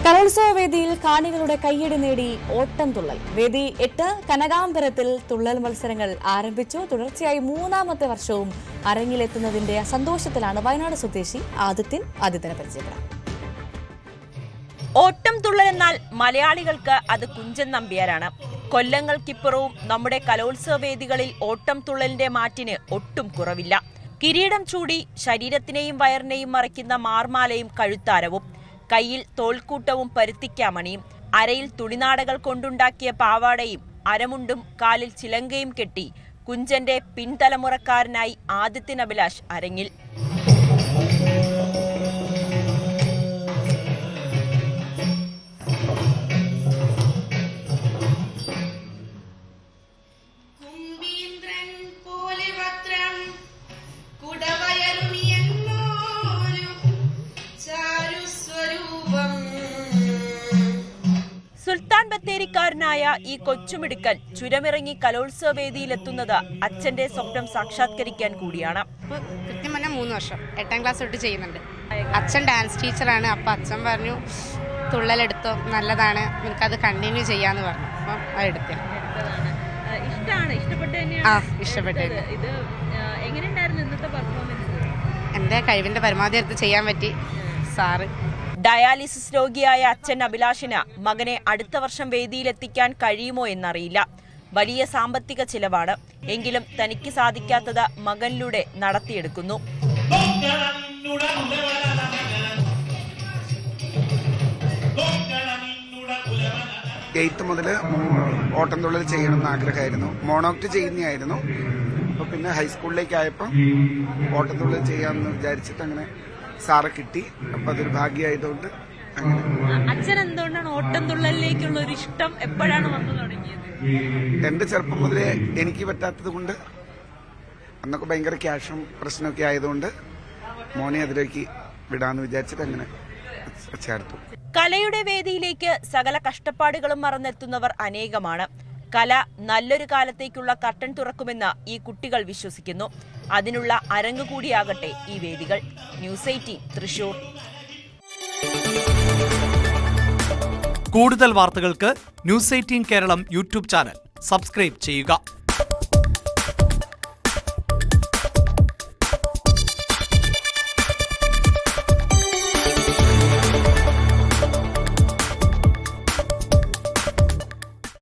കലോത്സവ വേദിയിൽ കാണികളുടെ കയ്യടി നേടി ഓട്ടം തുള്ളൽ. വേദി 8 കനകാംബരത്തിൽ തുള്ളൽ മത്സരങ്ങൾ ആരംഭിച്ചു. തുടർച്ചയായി 3ാമത്തെ വർഷവും അരങ്ങിലെത്തുന്നതിന്റെ സന്തോഷത്തിലാണ് വയനാട് സ്വദേശി ആദിത്യനെ പരിചയപ്പെടാം. ഓട്ടം തുള്ളൽ എന്നാൽ മലയാളികൾക്ക് അത് കുഞ്ചൻ നമ്പ്യാരാണ്. കൊല്ലങ്ങൾക്കിപ്പുറവും നമ്മുടെ കലോത്സവ വേദികളിൽ ഓട്ടം തുള്ളലിന്റെ മാറ്റിന് ഒട്ടും കുറവില്ല. കിരീടം ചൂടി ശരീരത്തിനെയും വയറിനെയും മറയ്ക്കുന്ന മാർമാലയും കഴുത്താരവും, കയ്യിൽ തോൾക്കൂട്ടവും പരുത്തിക്കാമണിയും, അരയിൽ തുണിനാടകൾ കൊണ്ടുണ്ടാക്കിയ പാവാടയും അരമുണ്ടും കാലിൽ ചിലങ്കയും കെട്ടി കുഞ്ചന്റെ പിൻതലമുറക്കാരനായി ആദിത്യൻ അഭിലാഷ് അരങ്ങിൽ. സുൽത്താൻ ബത്തേരിക്കാരനായ ഈ കൊച്ചുമിടുക്കൻ ചുരമിറങ്ങി കലോത്സവ വേദിയിലെത്തുന്നത് അച്ഛന്റെ സ്വപ്നം സാക്ഷാത്കരിക്കാൻ കൂടിയാണ്. കൃത്യം പറഞ്ഞാൽ 3 വർഷം 8ാം ക്ലാസ് തൊട്ട് ചെയ്യുന്നുണ്ട്. അച്ഛൻ ഡാൻസ് ടീച്ചറാണ്. അപ്പം അച്ഛൻ പറഞ്ഞു തുള്ളലെടുത്തോ, നല്ലതാണ്, നിനക്കത് കണ്ടിന്യൂ ചെയ്യാന്ന് പറഞ്ഞു. അപ്പം അതെടുത്തു. ഇഷ്ടപ്പെട്ടു. എൻ്റെ കഴിവിന്റെ പരമാവധി എടുത്ത് ചെയ്യാൻ പറ്റി. സാറ് ഡയാലിസിസ് രോഗിയായ അച്ഛൻ അഭിലാഷിന് മകനെ അടുത്ത വർഷം വേദിയിലെത്തിക്കാൻ കഴിയുമോ എന്നറിയില്ല. വലിയ സാമ്പത്തിക ചിലവാണ്. എങ്കിലും തനിക്ക് സാധിക്കാത്തത് മകനിലൂടെ നടത്തിയെടുക്കുന്നു. 8 മുതൽ ഓട്ടം തുള്ളൽ ചെയ്യണമെന്ന് ആഗ്രഹമായിരുന്നു. മോണോക്ട് ചെയ്യുന്നതായിരുന്നു. അപ്പോൾ പിന്നെ ഹൈസ്കൂളിലേക്കായപ്പോൾ ഓട്ടം തുള്ളൽ ചെയ്യാമെന്ന് വിചാരിച്ചിട്ട് അങ്ങനെ സാറ് കിട്ടി. അപ്പം അതൊരു ഭാഗ്യമായതുകൊണ്ട് അങ്ങനെ. അച്ഛൻ എന്തുകൊണ്ടാണ് ഓട്ടം തുള്ളലിലേക്കുള്ള ഒരു ഇഷ്ടം എപ്പോഴാണ് വന്നു തുടങ്ങിയത്? എൻ്റെ ചെറുപ്പം മുതലേ എനിക്ക് പറ്റാത്തത് കൊണ്ട്, അന്നൊക്കെ ഭയങ്കര ക്യാഷും പ്രശ്നമൊക്കെ ആയതുകൊണ്ട് മോനെ അതിലേക്ക് വിടാമെന്ന് വിചാരിച്ചിട്ട് അങ്ങനെ ചേർത്തു. കലയുടെ വേദിയിലേക്ക് സകല കഷ്ടപ്പാടുകളും മറന്നെത്തുന്നവർ അനേകമാണ്. കല നല്ലൊരു കാലത്തേക്കുള്ള കർട്ടൻ തുറക്കുമെന്ന് ഈ കുട്ടികൾ വിശ്വസിക്കുന്നു. അതിനുള്ള അരങ്ങ് കൂടിയാകട്ടെ ഈ വേദികൾ. ന്യൂസ് 18 തൃശൂർ. കൂടുതൽ വാർത്തകൾക്ക് news 18 Keralam YouTube channel subscribe ചെയ്യുക.